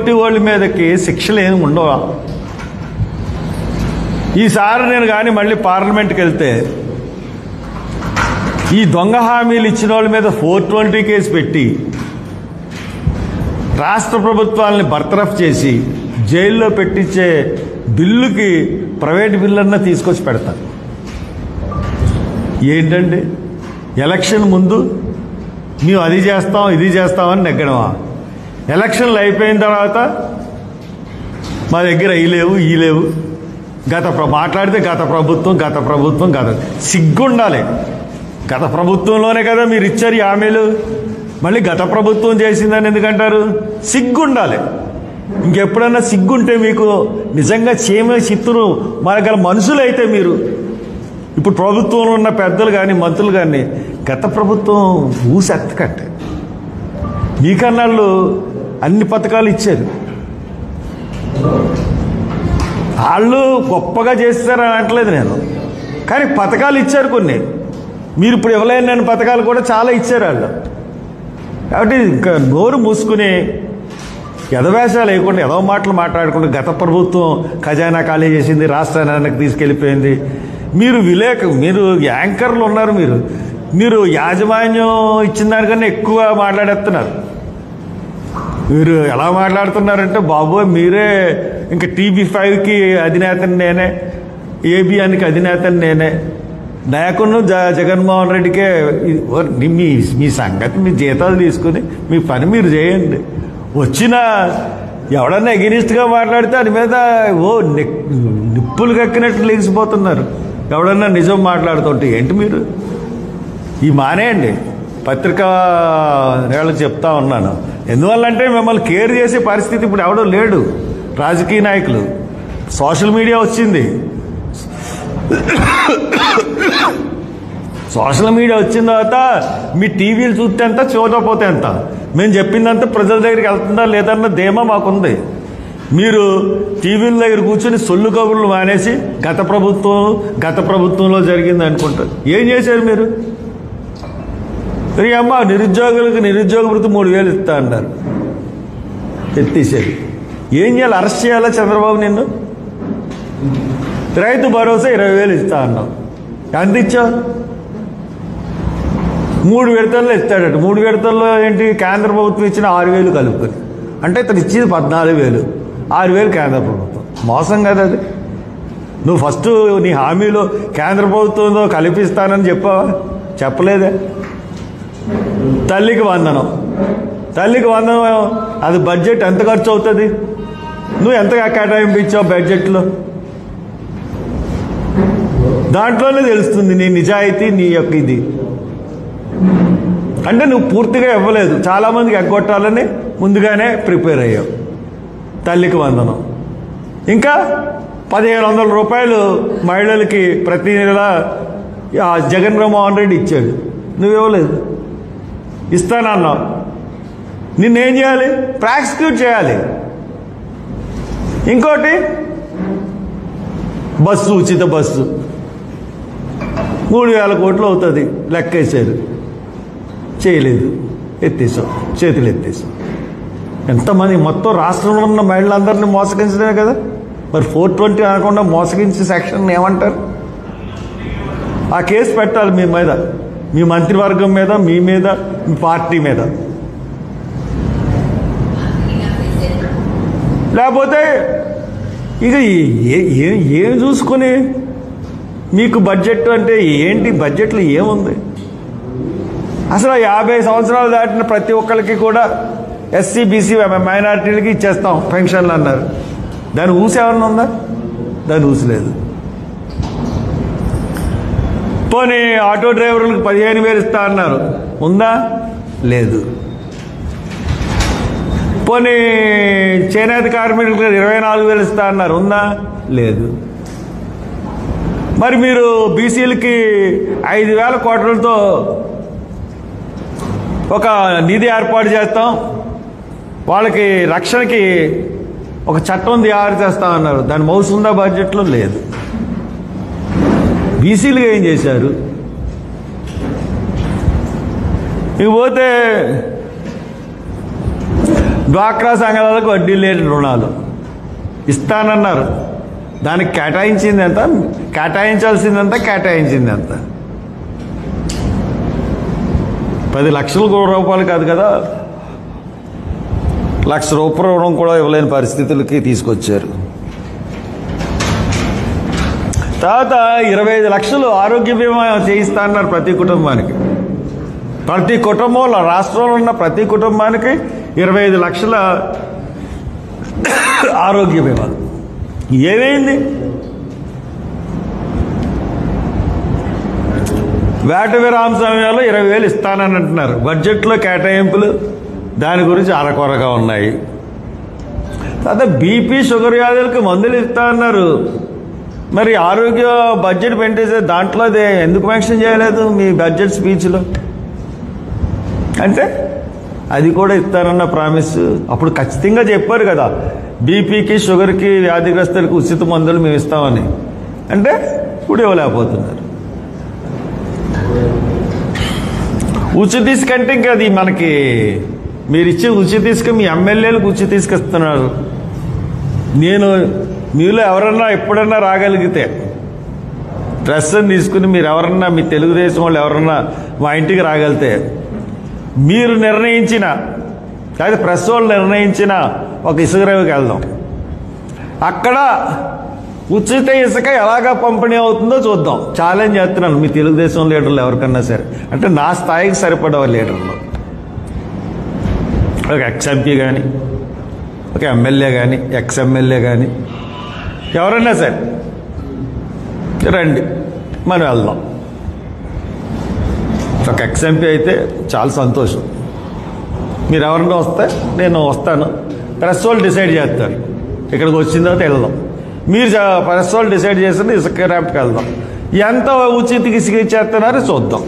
420 వాళ్ళ మీదకి శిక్షలు ఏమి ఉండవా? ఈసారి నేను కానీ మళ్ళీ పార్లమెంట్కి వెళ్తే ఈ దొంగ హామీలు ఇచ్చిన వాళ్ళ మీద 420 కేసు పెట్టి రాష్ట్ర ప్రభుత్వాలని బర్తరఫ్ చేసి జైల్లో పెట్టించే బిల్లుకి ప్రైవేట్ బిల్లన్నా తీసుకొచ్చి పెడతారు. ఏంటండి ఎలక్షన్ ముందు మేము అది చేస్తాం ఇది చేస్తామని నెగ్గడమా? ఎలక్షన్లు అయిపోయిన తర్వాత మా దగ్గర ఈ లేవు మాట్లాడితే గత ప్రభుత్వం సిగ్గుండాలి. గత ప్రభుత్వంలోనే కదా మీరు ఇచ్చారు ఈ హామీలు, మళ్ళీ గత ప్రభుత్వం చేసిందని ఎందుకంటారు? సిగ్గుండాలి. ఇంకెప్పుడన్నా సిగ్గుంటే మీకు నిజంగా చిత్తులు మనగల మనుషులు అయితే మీరు ఇప్పుడు ప్రభుత్వంలో ఉన్న పెద్దలు కానీ మంత్రులు కానీ గత ప్రభుత్వం ఊసెత్తకట్టే మీకన్నాళ్ళు అన్ని పథకాలు ఇచ్చారు. వాళ్ళు గొప్పగా చేస్తారని అనట్లేదు నేను, కానీ పథకాలు ఇచ్చారు కొన్ని. మీరు ఇప్పుడు ఇవ్వలేని పథకాలు కూడా చాలా ఇచ్చారు వాళ్ళు. కాబట్టి ఇంకా నోరు మూసుకుని ఎదవేషాలు లేకుండా ఎదవ మాటలు మాట్లాడుకుంటూ గత ప్రభుత్వం ఖజానా ఖాళీ చేసింది, రాష్ట్రానికి తీసుకెళ్ళిపోయింది. మీరు యాంకర్లు ఉన్నారు, మీరు యాజమాన్యం ఇచ్చిన దానికన్నా ఎక్కువ మాట్లాడేస్తున్నారు. మీరు ఎలా మాట్లాడుతున్నారంటే బాబోయ్ మీరే ఇంకా TB5కి అధినేతని నేనే, ABNకి అధినేతని నేనే, నాకును జగన్మోహన్ రెడ్డికే మీ సంగతి మీ జీతాలు తీసుకుని మీ పని మీరు చేయండి. వచ్చిన ఎవడన్నా ఎగెనిస్ట్గా మాట్లాడితే అది మీద నిప్పులు కక్కినట్టు లేచిపోతున్నారు. ఎవడన్నా నిజం మాట్లాడుతుంటే ఏంటి మీరు ఈ మానేయండి. పత్రికా నేళ్ళకి చెప్తా ఉన్నాను. ఎందువల్లంటే మిమ్మల్ని కేర్ చేసే పరిస్థితి ఇప్పుడు ఎవడో లేడు. రాజకీయ నాయకులు, సోషల్ మీడియా వచ్చింది. సోషల్ మీడియా వచ్చిన తర్వాత మీ టీవీలు చూస్తే ఎంత, చూడకపోతే ఎంత, మేము చెప్పిందంతా ప్రజల దగ్గరికి వెళ్తుందా లేదన్న ధీమా మాకుంది. మీరు టీవీల దగ్గర కూర్చొని సొల్లు కబుర్లు మానేసి గత ప్రభుత్వంలో జరిగింది అనుకుంటారు. ఏం చేశారు మీరు? అమ్మ నిరుద్యోగులకు నిరుద్యోగ వృత్తి 3000 ఇస్తా అన్నారు, ఎత్తేసారు. ఏం చేయాలి? అరెస్ట్ చేయాలా చంద్రబాబు నిన్ను? రైతు భరోసా 20,000 ఇస్తా అన్నావు, ఎంత ఇచ్చావు? 3 విడతల్లో ఇస్తాడట. 3 విడతల్లో ఏంటి? కేంద్ర ప్రభుత్వం ఇచ్చిన 6,000 కలుపుకొని, అంటే ఇతను ఇచ్చింది 14,000, 6,000 కేంద్ర ప్రభుత్వం. మోసం కదా అది. నువ్వు ఫస్ట్ నీ హామీలో కేంద్ర ప్రభుత్వంతో కల్పిస్తానని చెప్పావా? చెప్పలేదే. తల్లికి వందనం అది బడ్జెట్ ఎంత ఖర్చు అవుతుంది? నువ్వు ఎంతగా కేటాయింపు ఇచ్చావు బడ్జెట్లో? దాంట్లోనే తెలుస్తుంది నీ నిజాయితీ, నీ యొక్క ఇది. అంటే నువ్వు పూర్తిగా ఇవ్వలేదు, చాలామందికి ఎగ్గొట్టాలని ముందుగానే ప్రిపేర్ అయ్యావు. తల్లికి వందనం, ఇంకా 1,500 రూపాయలు మహిళలకి ప్రతి నెల జగన్మోహన్ రెడ్డి ఇచ్చాడు, నువ్వు ఇవ్వలేదు. ఇస్తానన్నావు. నిన్నేం చేయాలి? ప్రాసిక్యూట్ చేయాలి. ఇంకోటి ఉచిత బస్సు 3,000 కోట్లు అవుతుంది లెక్కేశారు, చేయలేదు, చేతులు ఎత్తేసాం. ఎంతమంది? మొత్తం రాష్ట్రంలో ఉన్న మహిళలందరినీ మోసగించడమే కదా. మరి 420 అనకుండా మోసగించే సెక్షన్ ఏమంటారు? ఆ కేసు పెట్టాలి మీ మీద, మీ మంత్రివర్గం మీద, మీ మీద, మీ పార్టీ మీద. లేకపోతే ఇక ఏం చూసుకుని మీకు బడ్జెట్ అంటే ఏంటి? బడ్జెట్లో ఏముంది అసలు? 50 సంవత్సరాలు దాటిన ప్రతి ఒక్కరికి కూడా SC BC మైనారిటీలకి ఇచ్చేస్తాం పెన్షన్లు అన్నారు. దాని ఊసేమన్నా ఉందా? దాని ఊసలేదు. పోనీ ఆటో డ్రైవర్లకు 15,000 ఇస్తా అన్నారు, ఉందా? లేదు. పోనీ చేనేత కార్మికులకు 24,000 ఇస్తా అన్నారు, ఉందా? లేదు. మరి మీరు బీసీలకి 5,000 కోట్లతో ఒక నిధి ఏర్పాటు చేస్తాం, వాళ్ళకి రక్షణకి ఒక చట్టం తయారు చేస్తామన్నారు, దాని మౌసు ఉందా బడ్జెట్లో? లేదు. బీసీలుగా ఏం చేశారు? ఇకపోతే డ్వాక్రా సంఘాలకు వడ్డీ లేని రుణాలు ఇస్తానన్నారు. దానికి కేటాయించింది ఎంత, కేటాయించాల్సిందంతా కేటాయించింది ఎంత? 10 లక్షల రూపాయలు కాదు కదా, ₹1,00,000 రుణం కూడా ఇవ్వలేని పరిస్థితులకి తీసుకొచ్చారు. తర్వాత 25 లక్షలు ఆరోగ్య బీమా చేయిస్తా అన్నారు ప్రతి కుటుంబానికి. ప్రతి కుటుంబంలో, రాష్ట్రంలో ఉన్న ప్రతి కుటుంబానికి 25 లక్షల ఆరోగ్య బీమా. ఏమైంది? వేట విరామ సమయంలో 20,000 ఇస్తానని అంటున్నారు. బడ్జెట్లో కేటాయింపులు దాని గురించి అరకొరగా ఉన్నాయి. తర్వాత బీపీ షుగర్ వ్యాధులకు మందులు ఇస్తా అన్నారు. మరి ఆరోగ్య బడ్జెట్ పెంచేసే దాంట్లో అదే ఎందుకు మెన్షన్ చేయలేదు మీ బడ్జెట్ స్పీచ్లో? అంటే అది కూడా ఇస్తానన్న ప్రామిస్ అప్పుడు ఖచ్చితంగా చెప్పారు కదా, బీపీకి షుగర్కి వ్యాధిగ్రస్తులకు ఉచిత మందులు మేము ఇస్తామని. అంటే ఇప్పుడు ఇవ్వలేకపోతున్నారు. ఉచిత ఇసుక అంటే ఇంకా అది మనకి మీరు ఇచ్చే ఉచిత ఇసుక మీ ఎమ్మెల్యేలకు ఉచిత ఇసుక ఇస్తున్నారు. నేను మీలో ఎవరన్నా ఎప్పుడన్నా రాగలిగితే డ్రెస్ అని తీసుకుని మీరు ఎవరన్నా మీ తెలుగుదేశం వాళ్ళు ఎవరన్నా మా ఇంటికి రాగలితే మీరు నిర్ణయించిన లేదా ప్రెస్ వాళ్ళు నిర్ణయించిన ఒక ఇసుక రేవుకి వెళ్దాం. అక్కడ ఉచిత ఇసుక ఎలాగా పంపిణీ అవుతుందో చూద్దాం. ఛాలెంజ్ చేస్తున్నాను మీ తెలుగుదేశం లీడర్లు ఎవరికన్నా సరే, అంటే నా స్థాయికి సరిపడే లీడర్లు, ఒక ఎక్స్ఎంపీ కానీ, ఒక ఎమ్మెల్యే కానీ, ఎక్స్ఎమ్మెల్యే కానీ ఎవరైనా సరే రండి మనం వెళ్దాం. ఒక ఎక్స్ఎంపీ అయితే చాలా సంతోషం. మీరు ఎవరైనా వస్తే నేను వస్తాను. ప్రెస్ వాళ్ళు డిసైడ్ చేస్తారు ఇక్కడికి వచ్చిన తర్వాత వెళ్దాం. మీరు ప్రెస్ వాళ్ళు డిసైడ్ చేస్తే ఇసుక ర్యాప్కి వెళ్దాం. ఎంత ఉచిత ఇసుక ఇచ్చేస్తున్నారో చూద్దాం.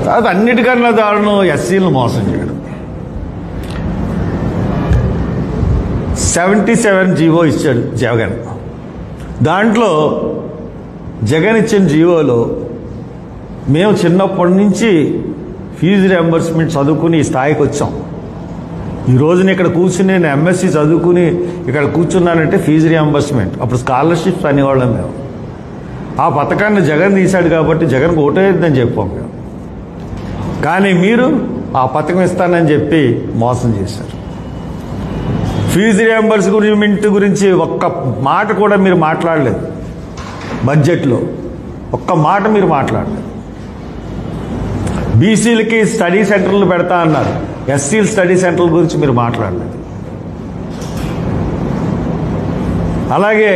తర్వాత అన్నిటికన్నా దారుణం ఎస్సీలను మోసం చేయడం. 77 జీవో ఇచ్చాడు జగన్. దాంట్లో జగన్ ఇచ్చిన జీవోలో మేము చిన్నప్పటి నుంచి ఫీజు రియంబర్స్మెంట్ చదువుకుని ఈ స్థాయికి వచ్చాం. ఈ రోజున ఇక్కడ కూర్చుని నేను ఎంఎస్సీ చదువుకుని ఇక్కడ కూర్చున్నానంటే ఫీజు రియంబర్స్మెంట్. అప్పుడు స్కాలర్షిప్స్ అనేవాళ్ళం మేము. ఆ పథకాన్ని జగన్ తీశాడు కాబట్టి జగన్కి ఓటేద్దని చెప్పాం మేము. కానీ మీరు ఆ పథకం ఇస్తానని చెప్పి మోసం చేశారు. ఫీజు రియంబర్స్మెంట్ గురించి ఒక్క మాట కూడా మీరు మాట్లాడలేదు. బడ్జెట్లో ఒక్క మాట మీరు మాట్లాడలేదు. బీసీలకి స్టడీ సెంటర్లు పెడతా అన్నారు. ఎస్సీల స్టడీ సెంటర్ల గురించి మీరు మాట్లాడలేదు. అలాగే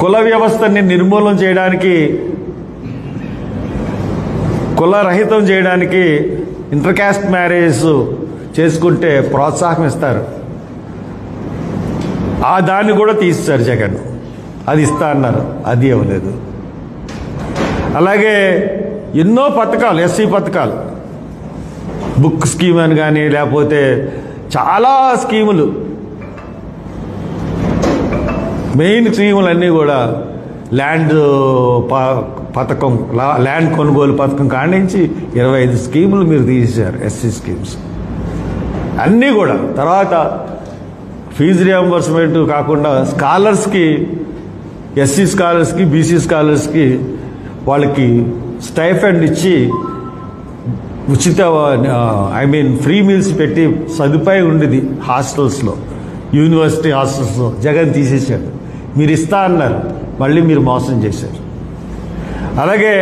కుల వ్యవస్థని నిర్మూలన చేయడానికి, కులరహితం చేయడానికి ఇంటర్ కాస్ట్ మ్యారేజ్ చేసుకుంటే ప్రోత్సాహం ఇస్తారు. ఆ దాన్ని కూడా తీస్తారు జగన్. అది ఇస్తా అన్నారు, అది ఇవ్వలేదు. అలాగే ఎన్నో పథకాలు, ఎస్సీ పథకాలు, బుక్ స్కీమ్ అని కానీ లేకపోతే చాలా స్కీములు, మెయిన్ స్కీములన్నీ కూడా ల్యాండ్ పథకం, ల్యాండ్ కొనుగోలు పథకం కాడి నుంచి 25 స్కీములు మీరు తీసేశారు, ఎస్సీ స్కీమ్స్ అన్నీ కూడా. తర్వాత ఫీజు రియంబర్స్మెంట్ కాకుండా స్కాలర్స్కి, ఎస్సీ స్కాలర్స్కి, బీసీ స్కాలర్స్కి వాళ్ళకి స్టైఫండ్ ఇచ్చి ఉచిత ఫ్రీ మీల్స్ పెట్టి సదుపాయం ఉండేది హాస్టల్స్లో, యూనివర్సిటీ హాస్టల్స్లో. జగన్ తీసేశాడు. మీరు ఇస్తా అన్నారు, మళ్ళీ మీరు మోసం చేశారు. అలాగే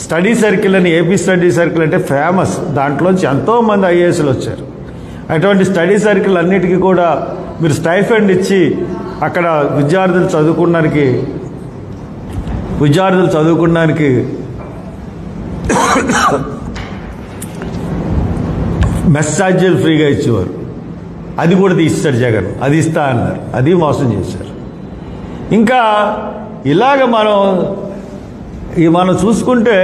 స్టడీ సర్కిల్ అని, ఏపీ స్టడీ సర్కిల్ అంటే ఫేమస్, దాంట్లోంచి ఎంతోమంది ఐఏఎస్లు వచ్చారు. అటువంటి స్టడీ సర్కిల్ అన్నిటికీ కూడా మీరు స్టైఫండ్ ఇచ్చి అక్కడ విద్యార్థులు చదువుకున్నానికి మెస్ ఛార్జీలు ఫ్రీగా ఇచ్చేవారు. అది కూడా తీస్తాడు జగన్. అది ఇస్తా అన్నారు, అది మోసం చేశారు. ఇంకా ఇలాగ మనం చూసుకుంటే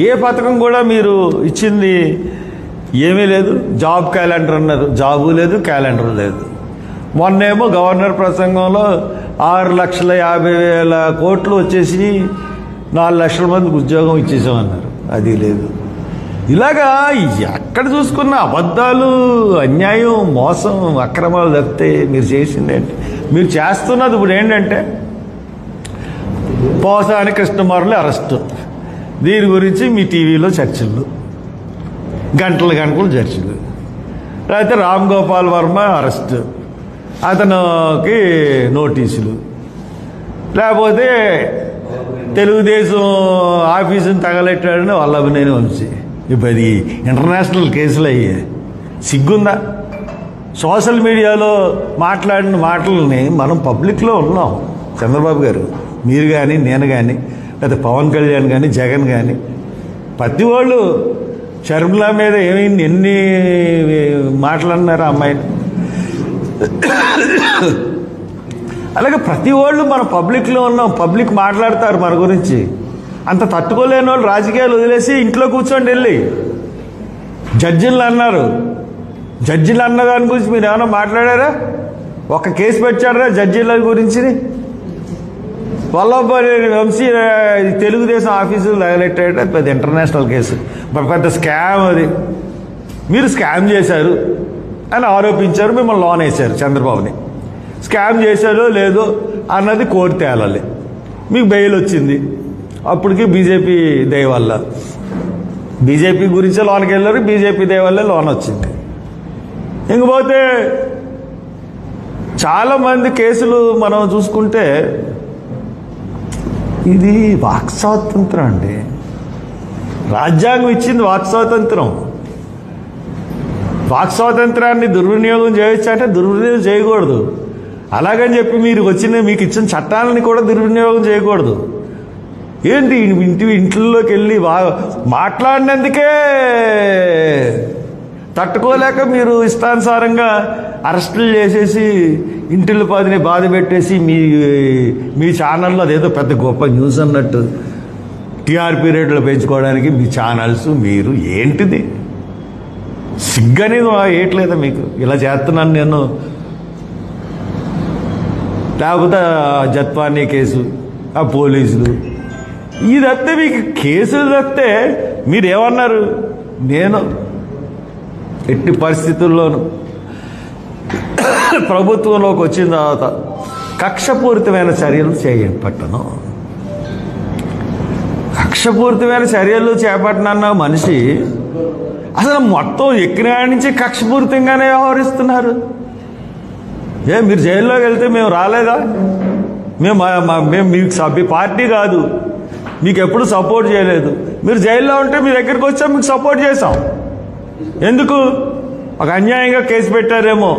ఏ పథకం కూడా మీరు ఇచ్చింది ఏమీ లేదు. జాబ్ క్యాలెండర్ అన్నారు, జాబు లేదు, క్యాలెండర్ లేదు. మొన్నేమో గవర్నర్ ప్రసంగంలో 6,50,000 కోట్లు వచ్చేసి 4 లక్షల మందికి ఉద్యోగం ఇచ్చేసామన్నారు. అది లేదు. ఇలాగా ఎక్కడ చూసుకున్న అబద్ధాలు, అన్యాయం, మోసం, అక్రమాలు తప్పితే మీరు చేసింది ఏంటి? మీరు చేస్తున్నది ఇప్పుడు ఏంటంటే పోసాని కృష్ణమురళి అరెస్టు, దీని గురించి మీ టీవీలో చర్చలు, గంటలు గంటలు చర్చలు. లేకపోతే రామ్ గోపాల్ వర్మ అరెస్టు, అతనికి నోటీసులు. లేకపోతే తెలుగుదేశం ఆఫీసుని తగలెట్టాడని వల్లభనేని వంశీ. ఇప్పుడు అది ఇంటర్నేషనల్ కేసులు అయ్యాయి. సిగ్గుందా? సోషల్ మీడియాలో మాట్లాడిన మాటలని మనం పబ్లిక్లో ఉన్నాం. చంద్రబాబు గారు, మీరు కానీ, నేను కానీ, లేదా పవన్ కళ్యాణ్ కానీ, జగన్ కానీ, ప్రతి వాళ్ళు షర్మిల మీద ఏమైంది, ఎన్ని మాటలన్నారు అమ్మాయిని. అలాగే ప్రతి వాళ్ళు మన పబ్లిక్లో ఉన్నాం, పబ్లిక్ మాట్లాడతారు మన గురించి. అంత తట్టుకోలేని వాళ్ళు రాజకీయాలు వదిలేసి ఇంట్లో కూర్చోండి. వెళ్ళి జడ్జిలు అన్నారు, జడ్జిలు అన్న దాని గురించి మీరు ఏమైనా మాట్లాడారా? ఒక కేసు పెట్టారా జడ్జిల గురించి? వల్లభనేని వంశీ తెలుగుదేశం ఆఫీసులు తగలెట్టాడు, అది పెద్ద ఇంటర్నేషనల్ కేసు, పెద్ద స్కామ్. అది మీరు స్కామ్ చేశారు అని ఆరోపించారు, మిమ్మల్ని లోన్ వేశారు. చంద్రబాబుని స్కామ్ చేశారో లేదో అన్నది కోర్టు తేలాలి. మీకు బెయిల్ వచ్చింది, అప్పటికి బీజేపీ దయ వల్ల, బీజేపీ గురించే లోన్కి వెళ్ళారు, బీజేపీ దయ వల్లే లోన్ వచ్చింది. ఇంకపోతే చాలామంది కేసులు మనం చూసుకుంటే ఇది వాక్ స్వాతంత్రం అండి. రాజ్యాంగం ఇచ్చింది వాక్ స్వాతంత్రం. వాక్ స్వాతంత్రాన్ని దుర్వినియోగం చేయొచ్చు అంటే దుర్వినియోగం చేయకూడదు. అలాగని చెప్పి మీరు మీకు ఇచ్చిన చట్టాలని కూడా దుర్వినియోగం చేయకూడదు. ఏంటి ఇంట్లోకి వెళ్ళి మాట్లాడినందుకే తట్టుకోలేక మీరు ఇష్టానుసారంగా అరెస్టులు చేసేసి ఇంటిలో పదిని బాధ పెట్టేసి మీ ఛానల్లో అదేదో పెద్ద గొప్ప న్యూస్ అన్నట్టు టీఆర్పీ రేట్లు పెంచుకోవడానికి మీ ఛానల్స్, మీరు ఏంటిది? సిగ్గనేది ఏట్లేదా మీకు? ఇలా చేస్తున్నాను నేను. లేకపోతే జత్వానీ కేసు, ఆ పోలీసులు, ఇది వస్తే మీకు కేసులు వస్తే మీరేమన్నారు? నేను ఎట్టి పరిస్థితుల్లోనూ ప్రభుత్వంలోకి వచ్చిన తర్వాత కక్షపూరితమైన చర్యలు చేపట్టను. కక్షపూరితమైన చర్యలు చేపట్టనన్న మనిషి అసలు మొత్తం ఎక్కిన నుంచి కక్షపూరితంగానే వ్యవహరిస్తున్నారు. మీరు జైల్లోకి వెళ్తే మేము రాలేదా? మేము మీకు పార్టీ కాదు, మీకు ఎప్పుడు సపోర్ట్ చేయలేదు. మీరు జైల్లో ఉంటే మీ దగ్గరికి వచ్చాం, మీకు సపోర్ట్ చేసాం. ఎందుకు? ఒక అన్యాయంగా కేసు పెట్టారేమో,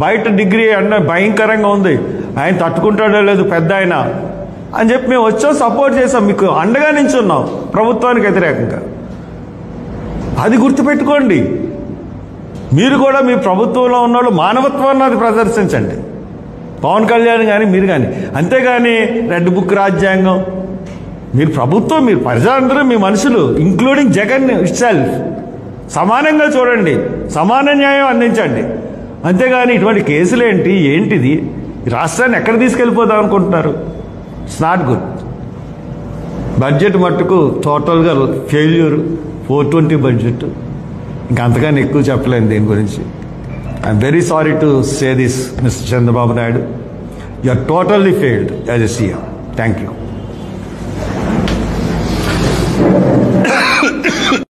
బయట డిగ్రీ అన్న భయంకరంగా ఉంది, ఆయన తట్టుకుంటాడో లేదు పెద్ద ఆయన అని చెప్పి మేము వచ్చాం, సపోర్ట్ చేసాం, మీకు అండగా నించున్నాం ప్రభుత్వానికి వ్యతిరేకంగా. అది గుర్తుపెట్టుకోండి. మీరు కూడా మీ ప్రభుత్వంలో ఉన్నవాళ్ళు మానవత్వాన్ని అది ప్రదర్శించండి, పవన్ కళ్యాణ్ కానీ మీరు కానీ. అంతేగాని రెడ్ బుక్ రాజ్యాంగం, మీరు ప్రభుత్వం, మీరు ప్రజలందరూ మీ మనుషులు, ఇంక్లూడింగ్ జగన్ ఇట్ సెల్ఫ్, సమానంగా చూడండి, సమాన న్యాయం అందించండి. అంతేగాని ఇటువంటి కేసులేంటి, ఏంటిది? రాష్ట్రాన్ని ఎక్కడ తీసుకెళ్ళిపోదాం అనుకుంటున్నారు? It's not good. బడ్జెట్ మట్టుకు టోటల్గా ఫెయిల్యూర్, 420 బడ్జెట్. ఇంకా అంతగానే ఎక్కువ చెప్పలేను దీని గురించి. I'm very sorry to say this, mister Chandrababu Naidu. You are totally failed as a CM. Thank you.